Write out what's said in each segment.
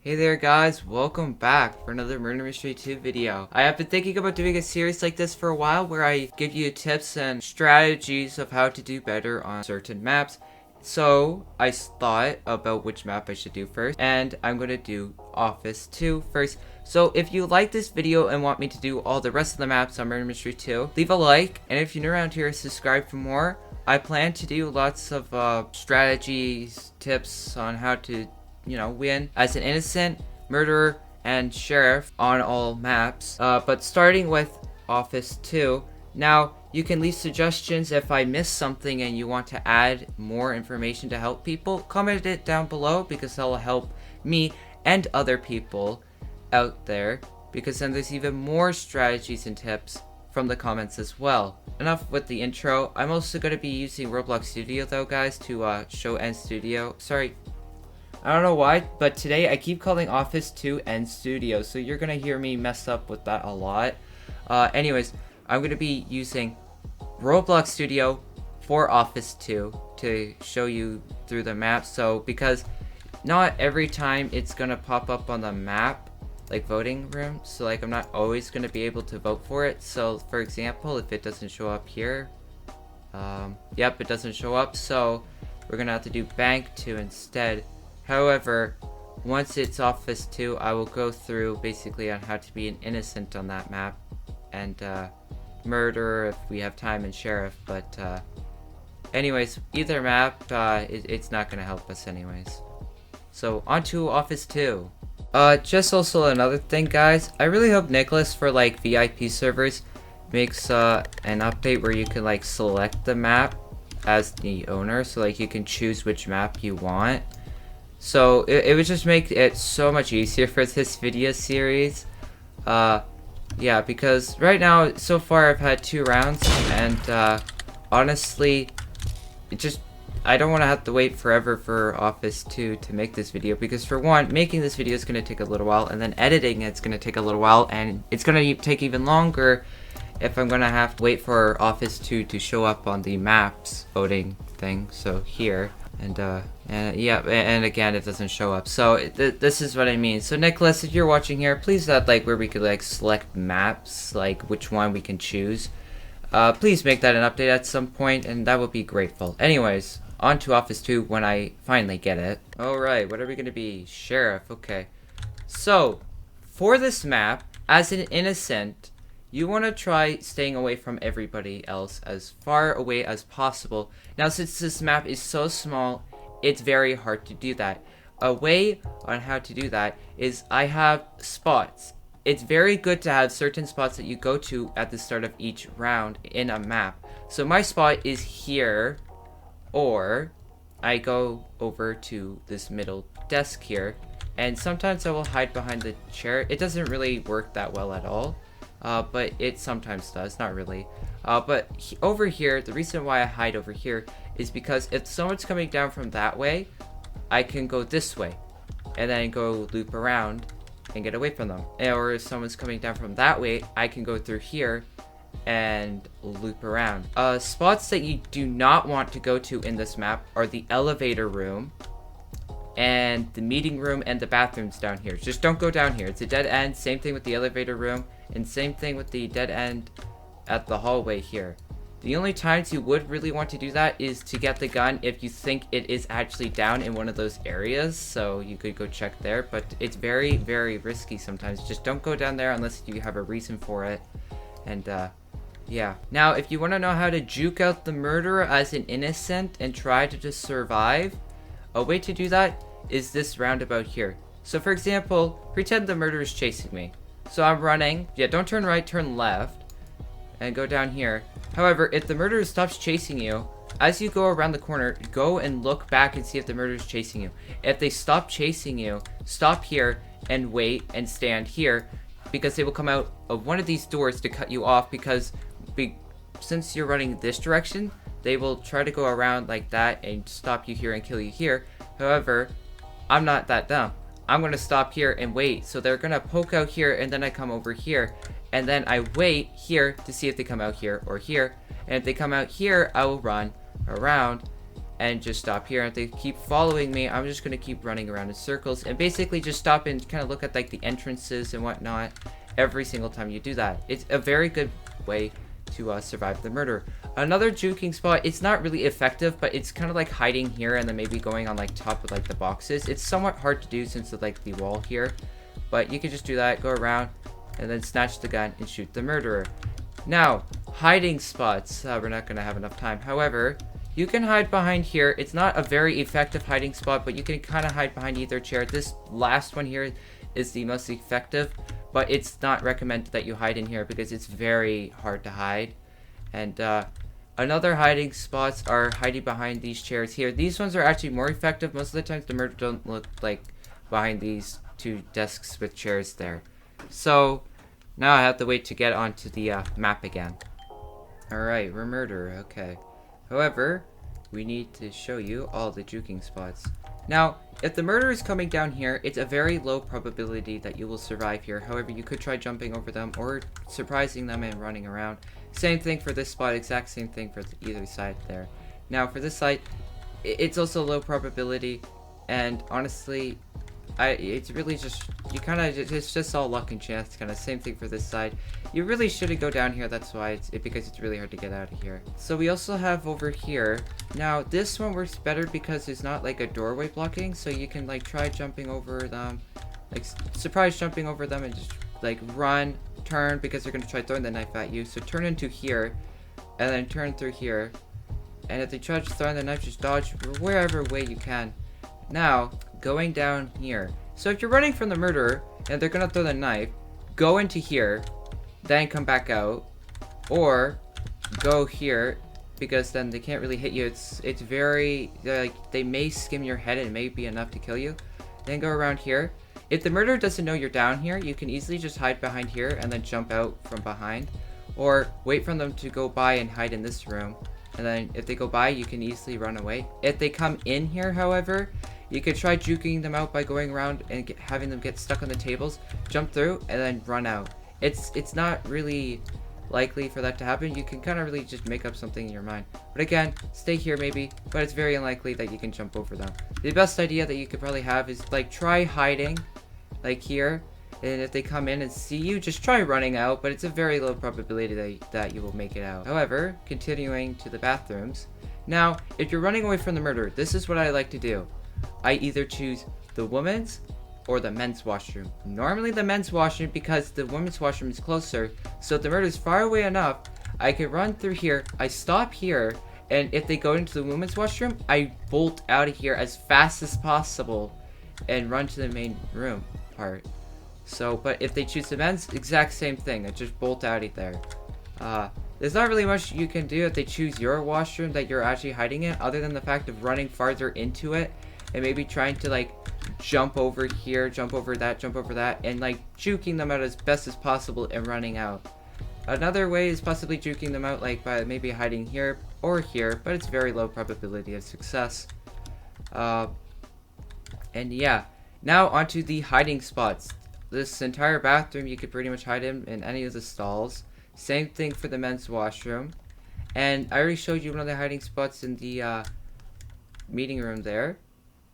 Hey there guys, welcome back for another Murder Mystery 2 video. I have been thinking about doing a series like this for a while where I give you tips and strategies of how to do better on certain maps. So I thought about which map I should do first, and I'm going to do Office 2 first. So if you like this video and want me to do all the rest of the maps on Murder Mystery 2, leave a like, and if you're new around here, subscribe for more. I plan to do lots of strategies, tips on how to win as an innocent, murderer, and sheriff on all maps. But starting with Office 2, now you can leave suggestions if I miss something and you want to add more information to help people. Comment it down below because that'll help me and other people out there, because then there's even more strategies and tips from the comments as well. Enough with the intro. I'm also going to be using Roblox Studio though, guys, to show N Studio. Sorry, I don't know why, but today I keep calling Office 2 N Studio, so you're gonna hear me mess up with that a lot. Anyways, I'm gonna be using Roblox Studio for Office 2 to show you through the map. So because not every time it's gonna pop up on the map, like voting room, so like I'm not always gonna be able to vote for it. So for example, if it doesn't show up here, yep, it doesn't show up, so we're gonna have to do Bank 2 instead. However, once it's Office 2, I will go through basically on how to be an innocent on that map, and murderer if we have time, and sheriff. But anyways, either map, it's not going to help us anyways. So on to Office 2. Just also another thing, guys, I really hope Nicholas for like VIP servers makes an update where you can like select the map as the owner, so like you can choose which map you want. So it would just make it so much easier for this video series. Yeah, because right now, so far I've had 2 rounds, and honestly, I don't want to have to wait forever for Office 2 to make this video, because for one, making this video is going to take a little while, and then editing it's going to take a little while, and it's going to take even longer if I'm going to have to wait for Office 2 to show up on the maps voting thing, so here. And yeah, and again, it doesn't show up. So this is what I mean. So Nicholas, if you're watching here, please add like where we could like select maps, like which one we can choose. Please make that an update at some point, and that would be grateful. Anyways, on to Office 2 when I finally get it. Alright, what are we gonna be? Sheriff, okay. So, for this map, as an innocent, you want to try staying away from everybody else as far away as possible. Now, since this map is so small, it's very hard to do that. A way on how to do that is I have spots. It's very good to have certain spots that you go to at the start of each round in a map. So my spot is here, or I go over to this middle desk here, and sometimes I will hide behind the chair. It doesn't really work that well at all. But it sometimes does, not really. But over here, the reason why I hide over here is because if someone's coming down from that way, I can go this way, and then go loop around and get away from them. Or if someone's coming down from that way, I can go through here and loop around. Spots that you do not want to go to in this map are the elevator room, and the meeting room, and the bathrooms down here. Just don't go down here. It's a dead end. Same thing with the elevator room, and same thing with the dead end at the hallway here. The only times you would really want to do that is to get the gun if you think it is actually down in one of those areas, so you could go check there, but it's very, very risky sometimes. Just don't go down there unless you have a reason for it. And yeah. Now, if you want to know how to juke out the murderer as an innocent and try to just survive, a way to do that is this roundabout here. So for example, pretend the murderer is chasing me. So I'm running. Yeah, don't turn right, turn left. And go down here. However, if the murderer stops chasing you, as you go around the corner, go and look back and see if the murderer is chasing you. If they stop chasing you, stop here and wait and stand here, because they will come out of one of these doors to cut you off, because since you're running this direction, they will try to go around like that and stop you here and kill you here. However, I'm not that dumb. I'm going to stop here and wait. So they're going to poke out here, and then I come over here. And then I wait here to see if they come out here or here. And if they come out here, I will run around and just stop here. If they keep following me, I'm just gonna keep running around in circles and basically just stop and kind of look at like the entrances and whatnot every single time you do that. It's a very good way to survive the murder. Another juking spot, it's not really effective, but it's kind of like hiding here and then maybe going on like top of like the boxes. It's somewhat hard to do since of like the wall here, but you can just do that, go around and then snatch the gun and shoot the murderer. Now, hiding spots, we're not gonna have enough time. However, you can hide behind here. It's not a very effective hiding spot, but you can kind of hide behind either chair. This last one here is the most effective, but it's not recommended that you hide in here because it's very hard to hide. And another hiding spots are hiding behind these chairs here. These ones are actually more effective. Most of the times the murder don't look like behind these two desks with chairs there. So now I have to wait to get onto the map again. Alright, we're murder, okay. However, we need to show you all the juking spots. Now, if the murderer is coming down here, it's a very low probability that you will survive here. However, you could try jumping over them or surprising them and running around. Same thing for this spot, exact same thing for either side there. Now, for this side, it's also low probability, and honestly, it's really just, you kind of, it's just all luck and chance, kind of same thing for this side. You really shouldn't go down here, that's why, because it's really hard to get out of here. So we also have over here, now this one works better because there's not like a doorway blocking, so you can like try jumping over them, like surprise jumping over them and just like run, turn, because they're going to try throwing the knife at you. So turn into here, and then turn through here, and if they try throwing the knife, just dodge wherever way you can. Now, going down here. So if you're running from the murderer and they're gonna throw the knife, go into here, then come back out, or go here, because then they can't really hit you. It's very, like, they may skim your head and it may be enough to kill you. Then go around here. If the murderer doesn't know you're down here, you can easily just hide behind here and then jump out from behind, or wait for them to go by and hide in this room. And then if they go by, you can easily run away. If they come in here, however, you could try juking them out by going around and having them get stuck on the tables, jump through, and then run out. It's not really likely for that to happen. You can kind of really just make up something in your mind. But again, stay here maybe, but it's very unlikely that you can jump over them. The best idea that you could probably have is like try hiding, like here, and if they come in and see you, just try running out, but it's a very low probability that you will make it out. However, continuing to the bathrooms. Now, if you're running away from the murder, this is what I like to do. I either choose the women's or the men's washroom. Normally the men's washroom because the women's washroom is closer. So if the murder is far away enough, I can run through here, I stop here, and if they go into the women's washroom, I bolt out of here as fast as possible and run to the main room part. So, but if they choose the men's, exact same thing. I just bolt out of there. There's not really much you can do if they choose your washroom that you're actually hiding in, other than the fact of running farther into it and maybe trying to like jump over here, jump over that, and like juking them out as best as possible and running out. Another way is possibly juking them out like by maybe hiding here or here, but it's very low probability of success. And yeah, now onto the hiding spots. This entire bathroom you could pretty much hide in any of the stalls. Same thing for the men's washroom. And I already showed you one of the hiding spots in the meeting room there.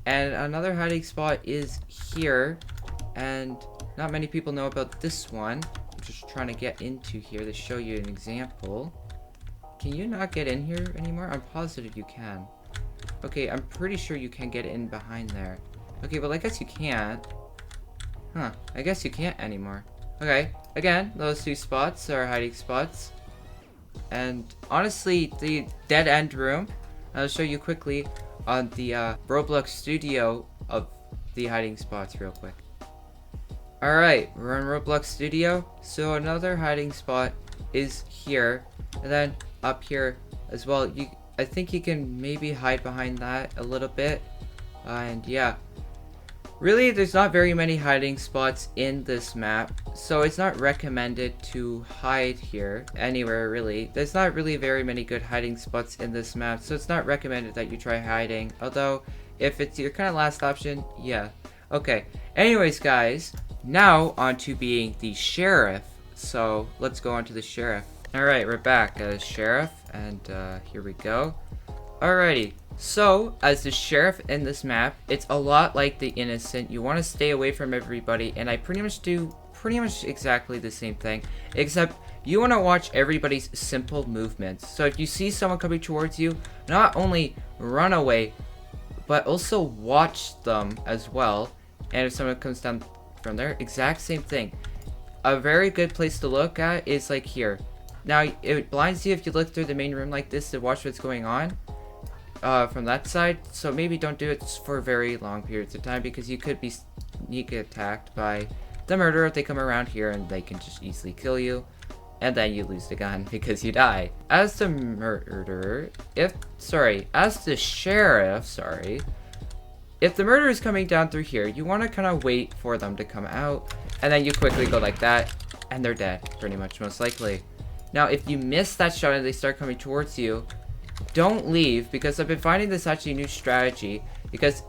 And another hiding spot is here, and not many people know about this one. I'm just trying to get into here to show you an example. Can you not get in here anymore? I'm positive you can. Okay, I'm pretty sure you can get in behind there. Okay, well I guess you can't. Huh, I guess you can't anymore. Okay, again, those two spots are hiding spots. And honestly, the dead end room, I'll show you quickly on the Roblox Studio of the hiding spots real quick. Alright, we're in Roblox Studio. So another hiding spot is here, and then up here as well. I think you can maybe hide behind that a little bit. And yeah, really there's not very many hiding spots in this map, so it's not recommended to hide here anywhere really. There's not really very many good hiding spots in this map, so it's not recommended that you try hiding. Although if it's your kind of last option, yeah. Okay, anyways guys, now on to being the sheriff. So let's go on to the sheriff. Alright, we're back as sheriff, and here we go. Alrighty, So, as the sheriff in this map, it's a lot like the innocent. You want to stay away from everybody, and I pretty much do exactly the same thing, except you want to watch everybody's simple movements. So if you see someone coming towards you, not only run away, but also watch them as well. And if someone comes down from there, exact same thing. A very good place to look at is like here. Now, it blinds you if you look through the main room like this to watch what's going on from that side. So maybe don't do it for very long periods of time, because you could be sneak attacked by the murderer if they come around here, and they can just easily kill you. And then you lose the gun because you die. As the murderer, as the sheriff, if the murderer is coming down through here, you want to kind of wait for them to come out, and then you quickly go like that, and they're dead, pretty much, most likely. Now, if you miss that shot and they start coming towards you, don't leave, because I've been finding this actually a new strategy, because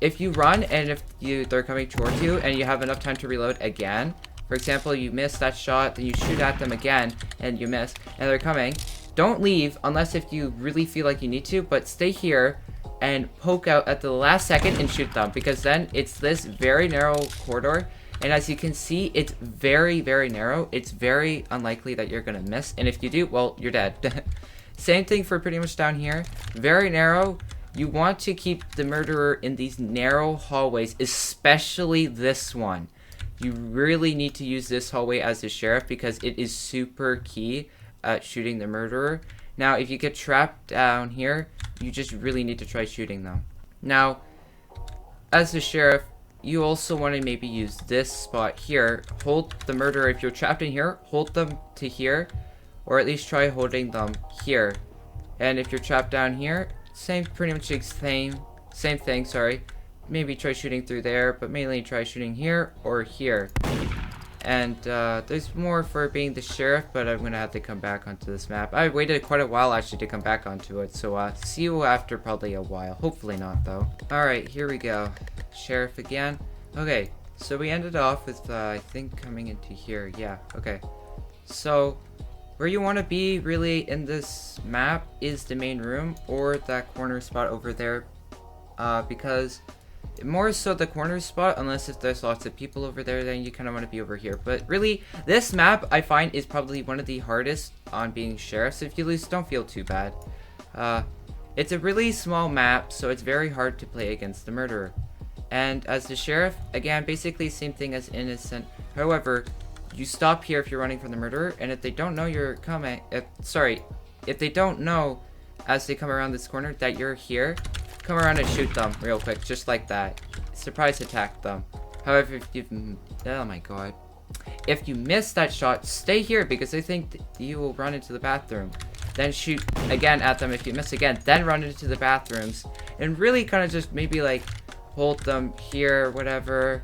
if you run and if they're coming towards you and you have enough time to reload again, for example, you miss that shot, then you shoot at them again, and you miss, and they're coming. Don't leave, unless if you really feel like you need to, but stay here and poke out at the last second and shoot them, because then it's this very narrow corridor, and as you can see, it's very, very narrow. It's very unlikely that you're gonna miss, and if you do, well, you're dead. Same thing for pretty much down here. Very narrow. You want to keep the murderer in these narrow hallways, especially this one. You really need to use this hallway as the sheriff, because it is super key at shooting the murderer. Now, if you get trapped down here, you just really need to try shooting them. Now, as the sheriff, you also want to maybe use this spot here. Hold the murderer. If you're trapped in here, hold them to here, or at least try holding them here. And if you're trapped down here, pretty much same thing, sorry. Maybe try shooting through there, but mainly try shooting here or here. And there's more for being the sheriff, but I'm gonna have to come back onto this map. I waited quite a while actually to come back onto it, so see you after probably a while. Hopefully not, though. Alright, here we go. Sheriff again. Okay, so we ended off with I think coming into here. Yeah, okay. So where you want to be really in this map is the main room or that corner spot over there, because more so the corner spot, unless if there's lots of people over there, then you kind of want to be over here. But really, this map I find is probably one of the hardest on being sheriff, so if you lose, don't feel too bad. It's a really small map, so it's very hard to play against the murderer. And as the sheriff, again, basically same thing as innocent. However, you stop here if you're running from the murderer, and if they don't know you're coming, if they don't know as they come around this corner that you're here, come around and shoot them real quick, just like that. Surprise attack them. However, if you've, oh my god. If you miss that shot, stay here, because I think you will run into the bathroom. Then shoot again at them. If you miss again, then run into the bathrooms. And really kind of just maybe like hold them here, whatever.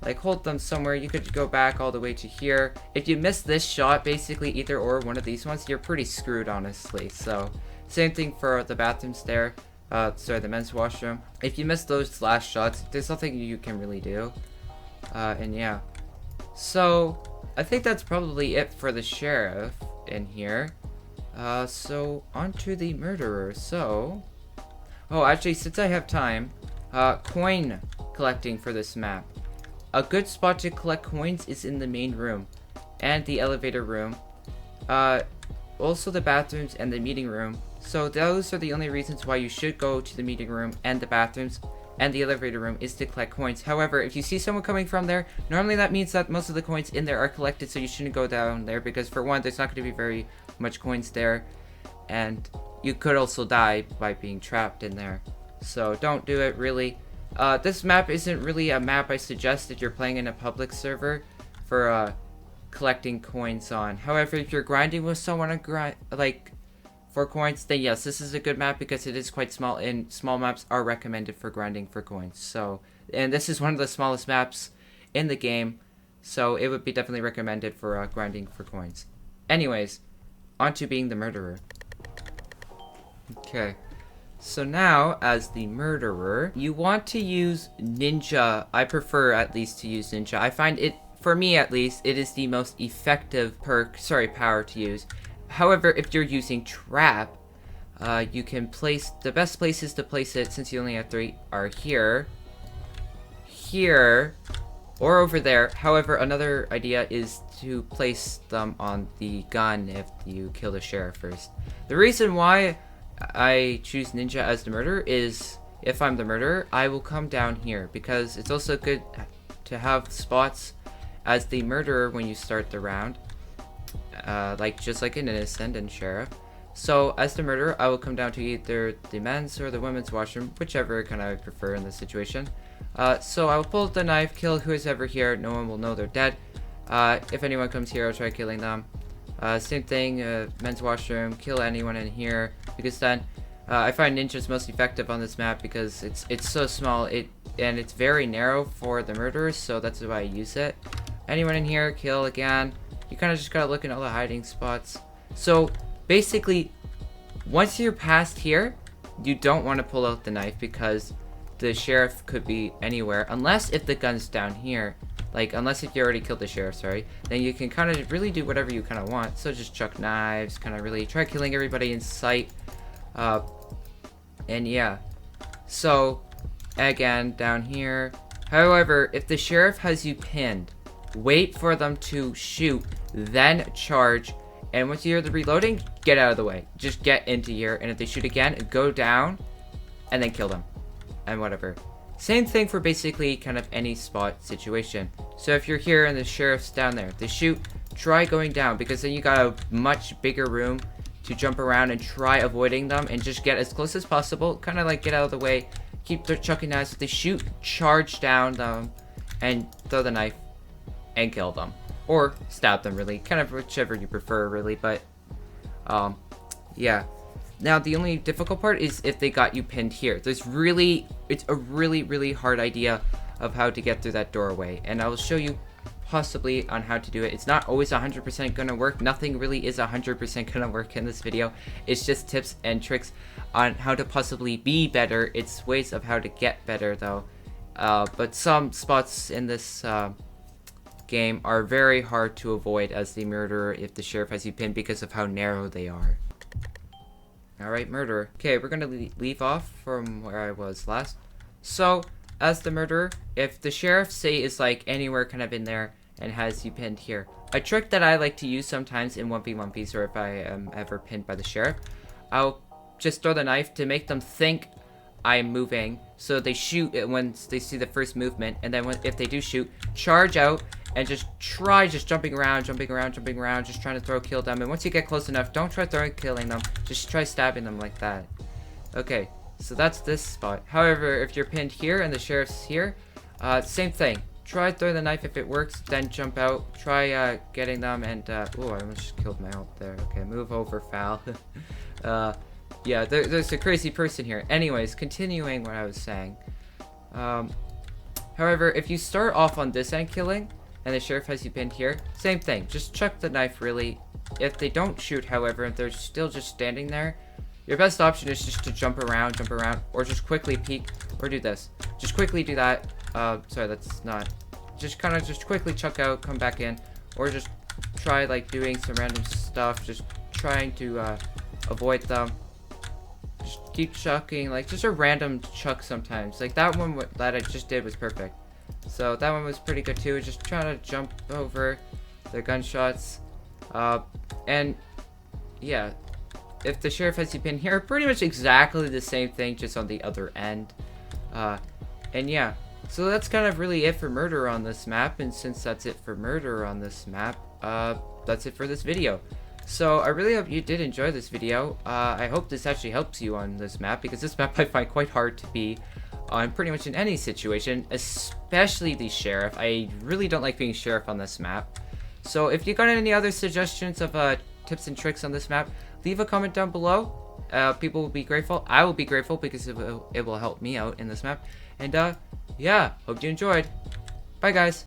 Like hold them somewhere. You could go back all the way to here. If you miss this shot, basically either or one of these ones, you're pretty screwed, honestly. So same thing for the bathrooms there. Sorry, the men's washroom. If you miss those last shots, there's nothing you can really do. And yeah. So I think that's probably it for the sheriff in here. So on to the murderer. So, oh, actually, since I have time, coin collecting for this map. A good spot to collect coins is in the main room and the elevator room. Also the bathrooms and the meeting room. So those are the only reasons why you should go to the meeting room and the bathrooms and the elevator room, is to collect coins. However, if you see someone coming from there, normally that means that most of the coins in there are collected, so you shouldn't go down there, because for one, there's not going to be very much coins there, and you could also die by being trapped in there. So don't do it, really. This map isn't really a map I suggest if you're playing in a public server for collecting coins on. However, if you're grinding with someone for coins, then yes, this is a good map because it is quite small, and small maps are recommended for grinding for coins. So, and this is one of the smallest maps in the game, so it would be definitely recommended for grinding for coins. Anyways, on to being the murderer. Okay, so now as the murderer, you want to use ninja. I prefer at least to use ninja. I find it, for me at least, it is the most effective power to use. However, if you're using trap, You can place, the best places to place it, since you only have 3, are here, here, or over there. However, another idea is to place them on the gun if you kill the sheriff first. The reason why I choose ninja as the murderer is, if I'm the murderer, I will come down here, because it's also good to have spots as the murderer when you start the round, like just like an innocent and sheriff. So as the murderer, I will come down to either the men's or the women's washroom, whichever kind of I prefer in this situation. So I will pull the knife, kill who is ever here. No one will know they're dead. If anyone comes here, I'll try killing them. Same thing, men's washroom, kill anyone in here, because then I find ninja's most effective on this map because it's so small, and it's very narrow for the murderers, so that's why I use it. Anyone in here, kill again. You kind of just gotta look in all the hiding spots. So basically, once you're past here, you don't want to pull out the knife because the sheriff could be anywhere, unless if the gun's down here. Like, unless if you already killed the sheriff, sorry, then you can kind of really do whatever you kind of want. So just chuck knives, kind of really try killing everybody in sight. And yeah. So, again, down here. However, if the sheriff has you pinned, wait for them to shoot, then charge. And once you hear the reloading, get out of the way. Just get into here, and if they shoot again, go down, and then kill them. And whatever. Same thing for basically kind of any spot situation. So if you're here and the sheriff's down there, they shoot, try going down, because then you got a much bigger room to jump around and try avoiding them, and just get as close as possible, kind of like get out of the way, keep their chucking knives. If they shoot, charge down them, and throw the knife, and kill them. Or stab them, really. Kind of whichever you prefer, really, but, yeah. Now, the only difficult part is if they got you pinned here. It's a really hard idea of how to get through that doorway, and I will show you possibly on how to do it. It's not always 100% gonna work. Nothing really is 100% gonna work in this video. It's just tips and tricks on how to possibly be better. It's ways of how to get better, though. But some spots in this game are very hard to avoid as the murderer if the sheriff has you pinned because of how narrow they are. Alright, murderer. Okay, we're gonna leave off from where I was last. So, as the murderer, if the sheriff, say, is like anywhere kind of in there and has you pinned here, a trick that I like to use sometimes in 1v1s, or if I am ever pinned by the sheriff, I'll just throw the knife to make them think I'm moving, so they shoot it when they see the first movement, and then if they do shoot, charge out and just try jumping around, just trying to kill them. And once you get close enough, don't try killing them, just try stabbing them like that. Okay, so that's this spot. However, if you're pinned here and the sheriff's here, same thing. Try throwing the knife if it works, then jump out. Try getting them, and oh, I almost killed my ult there. Okay, move over, foul. Yeah, there's a crazy person here. Anyways, continuing what I was saying. However, if you start off on this end killing, and the sheriff has you pinned here, same thing. Just chuck the knife, really. If they don't shoot, however, if they're still just standing there, your best option is just to jump around, or just quickly peek, or do this. Just quickly do that. Sorry, that's not. Just kind of just quickly chuck out, come back in, or just try like doing some random stuff, just trying to avoid them. Just keep chucking, like just a random chuck sometimes. Like that one that I just did was perfect. So that one was pretty good too. Just trying to jump over the gunshots. And yeah, if the sheriff has you pinned here, pretty much exactly the same thing, just on the other end. And yeah, so that's kind of really it for murder on this map. And since that's it for murder on this map, that's it for this video. So I really hope you did enjoy this video. I hope this actually helps you on this map, because this map I find quite hard to be on pretty much in any situation, especially the sheriff. I really don't like being sheriff on this map. So if you got any other suggestions of tips and tricks on this map, leave a comment down below. People will be grateful. I will be grateful, because it will help me out in this map. And yeah, hope you enjoyed. Bye guys.